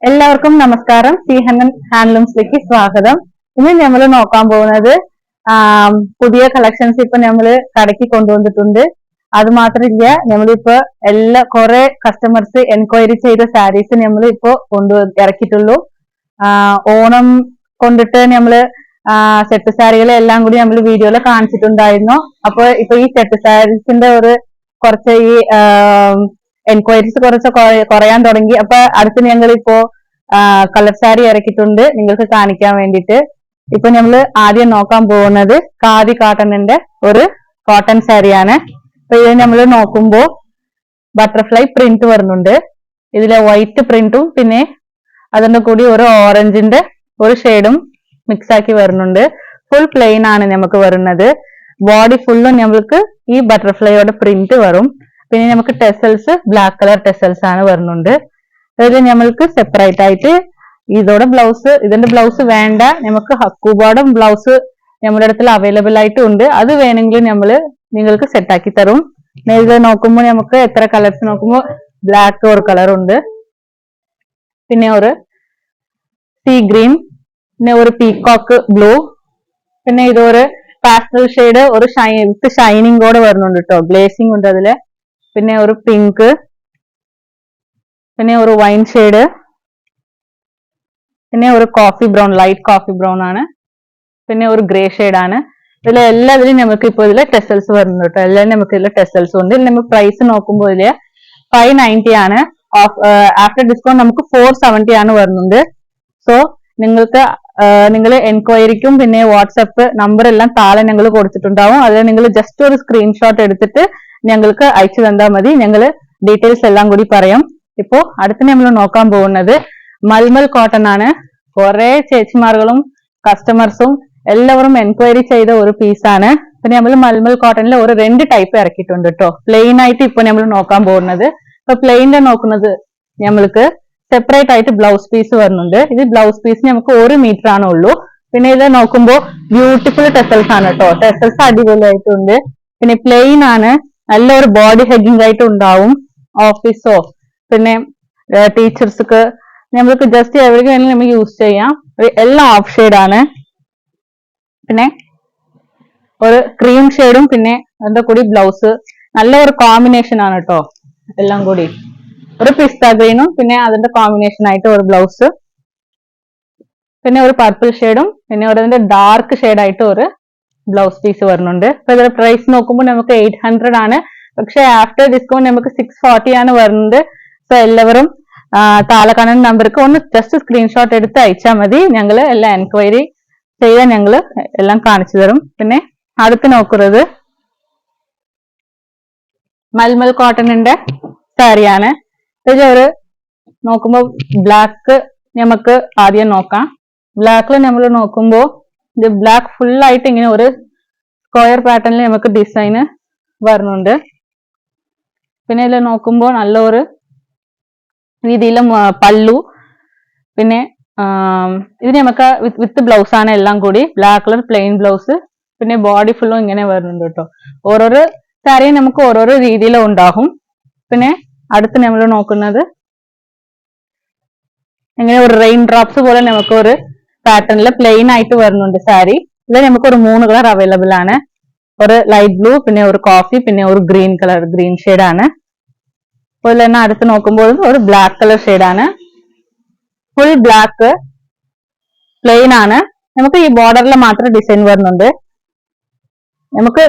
എല്ലാവർക്കും നമസ്കാരം. സി ഹാൻഡ്ലൂംസിലേക്ക് സ്വാഗതം. ഇന്ന് നമ്മൾ നോക്കാൻ പോകുന്നത് പുതിയ കളക്ഷൻസ് ഇപ്പൊ നമ്മള് കടയ്ക്ക് കൊണ്ടുവന്നിട്ടുണ്ട്. അത് മാത്രമില്ല, നമ്മളിപ്പോ കുറെ കസ്റ്റമേഴ്സ് എൻക്വയറി ചെയ്ത സാരീസ് നമ്മൾ ഇപ്പോ ഇറക്കിയിട്ടുള്ളൂ. ഓണം കൊണ്ടിട്ട് നമ്മള് സെറ്റ് സാരികളെ എല്ലാം കൂടി നമ്മൾ വീഡിയോയിൽ കാണിച്ചിട്ടുണ്ടായിരുന്നു. അപ്പൊ ഇപ്പൊ ഈ സെറ്റ് സാരീസിന്റെ കുറച്ച് ഈ എൻക്വയറീസ് കുറച്ച് കുറയാൻ തുടങ്ങി. അപ്പൊ അടുത്ത് ഞങ്ങൾ ഇപ്പോ കളർ സാരി ഇറക്കിയിട്ടുണ്ട് നിങ്ങൾക്ക് കാണിക്കാൻ വേണ്ടിയിട്ട്. ഇപ്പൊ നമ്മൾ ആദ്യം നോക്കാൻ പോകുന്നത് ഖാദി കോട്ടണിന്റെ ഒരു കോട്ടൺ സാരിയാണ്. അപ്പൊ ഇത് നമ്മൾ നോക്കുമ്പോ ബട്ടർഫ്ലൈ പ്രിന്റ് വരുന്നുണ്ട്. ഇതിലെ വൈറ്റ് പ്രിന്റും പിന്നെ അതിന്റെ കൂടി ഒരു ഓറഞ്ചിന്റെ ഒരു ഷെയ്ഡും മിക്സ് ആക്കി വരുന്നുണ്ട്. ഫുൾ പ്ലെയിൻ ആണ് നമുക്ക് വരുന്നത്. ബോഡി ഫുള്ളും നമ്മൾക്ക് ഈ ബട്ടർഫ്ലൈയോടെ പ്രിന്റ് വരും. പിന്നെ നമുക്ക് ടെസൽസ് ബ്ലാക്ക് കളർ ടെസൽസ് ആണ് വരുന്നുണ്ട്. അതിൽ നമ്മൾക്ക് സെപ്പറേറ്റ് ആയിട്ട് ഇതിന്റെ ബ്ലൗസ് വേണ്ട, നമുക്ക് ഹക്കൂബോർഡും ബ്ലൗസ് നമ്മുടെ അടുത്ത് അവൈലബിൾ ആയിട്ട് ഉണ്ട്. അത് വേണമെങ്കിൽ നിങ്ങൾക്ക് സെറ്റ് ആക്കി തരും. ഇത് നോക്കുമ്പോൾ നമുക്ക് എത്ര കളേഴ്സ് നോക്കുമ്പോൾ ബ്ലാക്ക് ഒരു കളർ ഉണ്ട്, പിന്നെ ഒരു സീ ഗ്രീൻ, പിന്നെ ഒരു പീകോക്ക് ബ്ലൂ, പിന്നെ ഇതൊരു പാസ്റ്റൽ ഷെയ്ഡ് ഒരു ഷൈനിങ് കൂടെ വരുന്നുണ്ട് കേട്ടോ, ഗ്ലേസിംഗ് ഉണ്ട് അതില്. പിന്നെ ഒരു പിങ്ക്, പിന്നെ ഒരു വൈൻ ഷെയ്ഡ്, പിന്നെ ഒരു coffee brown, light coffee brown ആണ്, പിന്നെ ഒരു ഗ്രേ ഷെയ്ഡ് ആണ്. എല്ലാത്തിലും നമുക്ക് ഇപ്പോൾ ഇതിൽ ടെസൽസ് വരുന്നുണ്ട് കേട്ടോ. എല്ലാം നമുക്ക് ഇതിൽ ടെസൽസ് ഉണ്ട്. നമുക്ക് പ്രൈസ് നോക്കുമ്പോൾ ഇതില് 590 ആണ്. ആഫ്റ്റർ ഡിസ്കൗണ്ട് നമുക്ക് 470 ആണ് വരുന്നുണ്ട്. സോ നിങ്ങൾ എൻക്വയറിക്കും പിന്നെ വാട്സപ്പ് നമ്പർ എല്ലാം താഴെ ഞങ്ങൾ കൊടുത്തിട്ടുണ്ടാവും. അതിൽ നിങ്ങൾ ജസ്റ്റ് ഒരു സ്ക്രീൻഷോട്ട് എടുത്തിട്ട് ഞങ്ങൾക്ക് അയച്ചു തന്നാൽ മതി. ഞങ്ങൾ ഡീറ്റെയിൽസ് എല്ലാം കൂടി പറയാം. ഇപ്പോ അടുത്ത് നമ്മൾ നോക്കാൻ പോകുന്നത് മൽമൽ കോട്ടൺ ആണ്. കുറെ ചേച്ചിമാர்களுം കസ്റ്റമേഴ്സും എല്ലാവരും എൻക്വയറി ചെയ്ത ഒരു പീസാണ്. പിന്നെ നമ്മൾ മൽമൽ കോട്ടണിൽ ഒരു 2 ടൈപ്പ് ഇറക്കിയിട്ടുണ്ട് കേട്ടോ. പ്ലെയിൻ ആയിട്ട് ഇപ്പൊ നമ്മൾ നോക്കാൻ പോകുന്നത്. ഇപ്പൊ പ്ലെയിനിന്റെ നോക്കുന്നത് നമ്മൾക്ക് സെപ്പറേറ്റ് ആയിട്ട് ബ്ലൗസ് പീസ് വരുന്നുണ്ട്. ഇത് ബ്ലൗസ് പീസ് നമുക്ക് 1 മീറ്റർ ആണ് ഉള്ളൂ. പിന്നെ ഇത് നോക്കുമ്പോൾ ബ്യൂട്ടിഫുൾ ടെസൽസ് ആണ് കേട്ടോ. ടെസൽസ് അടിപൊളിയായിട്ടുണ്ട്. പിന്നെ പ്ലെയിൻ ആണ്, നല്ലൊരു ബോഡി ഹെഗിങ് ആയിട്ട് ഉണ്ടാവും. ഓഫീസോ പിന്നെ ടീച്ചേഴ്സ്ക്ക് നമ്മൾക്ക് ജസ്റ്റ് എവിടേക്ക് വേണമെങ്കിലും നമുക്ക് യൂസ് ചെയ്യാം. എല്ലാം ഓഫ് ഷെയ്ഡ് ആണ്. പിന്നെ ഒരു ക്രീം ഷെയ്ഡും പിന്നെ അതിന്റെ കൂടി ബ്ലൗസ് നല്ലൊരു കോമ്പിനേഷൻ ആണ് കേട്ടോ. എല്ലാം കൂടി ഒരു പിസ്ത ഗ്രീനും പിന്നെ അതിന്റെ കോമ്പിനേഷൻ ആയിട്ട് ഒരു ബ്ലൗസ്, പിന്നെ ഒരു പർപ്പിൾ ഷെയ്ഡും പിന്നെ അതിന്റെ ഡാർക്ക് ഷെയ്ഡ് ആയിട്ട് ഒരു ബ്ലൗസ് പീസ് വരുന്നുണ്ട്. അപ്പൊ ഇതിന്റെ പ്രൈസ് നോക്കുമ്പോൾ നമുക്ക് 800 ആണ്. പക്ഷെ ആഫ്റ്റർ ഡിസ്കൗണ്ട് നമുക്ക് 640 ആണ് വരുന്നത്. സോ എല്ലാവരും താഴെ കാണുന്ന നമ്പർക്ക് ഒന്ന് ജസ്റ്റ് സ്ക്രീൻഷോട്ട് എടുത്ത് അയച്ചാൽ മതി. ഞങ്ങൾ എല്ലാം എൻക്വയറി ചെയ്താൽ ഞങ്ങൾ എല്ലാം കാണിച്ചു തരും. പിന്നെ അടുത്ത് നോക്കുന്നത് മൽമൽ കോട്ടണിന്റെ സാരിയാണ്. ഇതിൽ നോക്കുമ്പോൾ ബ്ലാക്ക് നമുക്ക് ആദ്യം നോക്കാം. ബ്ലാക്കിൽ നമ്മൾ നോക്കുമ്പോൾ ഇത് ബ്ലാക്ക് ഫുൾ ആയിട്ട് ഇങ്ങനെ ഒരു സ്ക്വയർ പാറ്റേണിൽ നമുക്ക് ഡിസൈന് വരുന്നുണ്ട്. പിന്നെ ഇതിൽ നോക്കുമ്പോൾ നല്ലൊരു രീതിയിലും പല്ലു, പിന്നെ ഇത് നമുക്ക് വിത്ത് ബ്ലൗസ് ആണ് എല്ലാം കൂടി. ബ്ലാക്ക് കളർ പ്ലെയിൻ ബ്ലൗസ്, പിന്നെ ബോഡി ഫുള്ളും ഇങ്ങനെ വരുന്നുണ്ട് കേട്ടോ. ഓരോരോ സാരിയും നമുക്ക് ഓരോരോ രീതിയിലും ഉണ്ടാകും. പിന്നെ അടുത്ത് നമ്മൾ നോക്കുന്നത് ഇങ്ങനെ ഒരു റെയിൻ ഡ്രോപ്സ് പോലെ നമുക്ക് ഒരു പാറ്റേണിൽ പ്ലെയിൻ ആയിട്ട് വരുന്നുണ്ട് സാരി. ഇതിൽ നമുക്ക് ഒരു 3 കളർ അവൈലബിൾ ആണ്. ഒരു ലൈറ്റ് ബ്ലൂ, പിന്നെ ഒരു കോഫി, പിന്നെ ഒരു ഗ്രീൻ കളർ, ഗ്രീൻ ഷെയ്ഡ് ആണ്. അതുപോലെ തന്നെ അടുത്ത് നോക്കുമ്പോൾ ഒരു ബ്ലാക്ക് കളർ ഷെയ്ഡ് ആണ്. ഫുൾ ബ്ലാക്ക് പ്ലെയിൻ ആണ്. നമുക്ക് ഈ ബോർഡറിൽ മാത്രം ഡിസൈൻ വരുന്നുണ്ട്.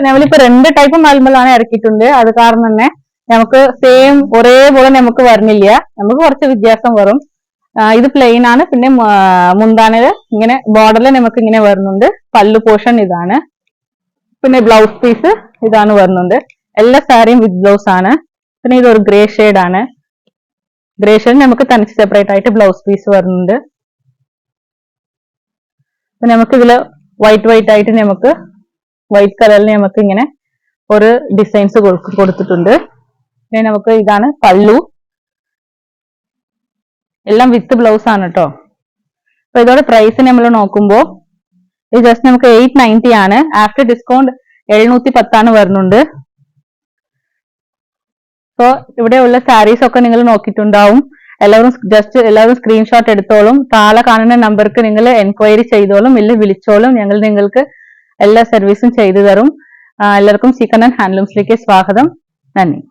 നമ്മളിപ്പോ 2 ടൈപ്പ് മൽമലാണ് ഇറക്കിയിട്ടുണ്ട്. അത് കാരണം തന്നെ നമുക്ക് സെയിം ഒരേപോലെ നമുക്ക് വരുന്നില്ല, നമുക്ക് കുറച്ച് വ്യത്യാസം വരും. ഇത് പ്ലെയിൻ ആണ്. പിന്നെ മുന്താനത് ഇങ്ങനെ ബോർഡറിൽ നമുക്ക് ഇങ്ങനെ വരുന്നുണ്ട്. പല്ലു പോർഷൻ ഇതാണ്. പിന്നെ ബ്ലൗസ് പീസ് ഇതാണ് വരുന്നുണ്ട്. എല്ലാ സാരിയും വിത്ത് ബ്ലൗസ് ആണ്. പിന്നെ ഇതൊരു ഗ്രേ ഷെയ്ഡ് ആണ്. ഗ്രേ ഷെയ്ഡ് നമുക്ക് തനിച്ച് സെപ്പറേറ്റ് ആയിട്ട് ബ്ലൗസ് പീസ് വരുന്നുണ്ട്. പിന്നെ നമുക്ക് ഇതില് വൈറ്റ് ആയിട്ട് നമുക്ക് വൈറ്റ് കളറിൽ നമുക്ക് ഇങ്ങനെ ഒരു ഡിസൈൻസ് കൊടുത്തിട്ടുണ്ട്. പിന്നെ നമുക്ക് ഇതാണ് പല്ലു, എല്ലാം വിത്ത് ബ്ലൗസ് ആണ് കേട്ടോ. അപ്പൊ ഇതോടെ പ്രൈസ് നമ്മൾ നോക്കുമ്പോൾ ഇത് ജസ്റ്റ് നമുക്ക് 890 ആണ്. ആഫ്റ്റർ ഡിസ്കൗണ്ട് 710 ആണ് വരുന്നുണ്ട്. സോ ഇവിടെയുള്ള സാരീസ് ഒക്കെ നിങ്ങൾ നോക്കിയിട്ടുണ്ടാവും. എല്ലാവരും സ്ക്രീൻഷോട്ട് എടുത്തോളും. താഴെ കാണുന്ന നമ്പർക്ക് നിങ്ങൾ എൻക്വയറി ചെയ്തോളും, ഇല്ല വിളിച്ചോളും. ഞങ്ങൾ നിങ്ങൾക്ക് എല്ലാ സർവീസും ചെയ്തു തരും. എല്ലാവർക്കും ചിക്കൻ ആൻഡ് ഹാൻഡ്ലൂംസിലേക്ക് സ്വാഗതം. നന്ദി.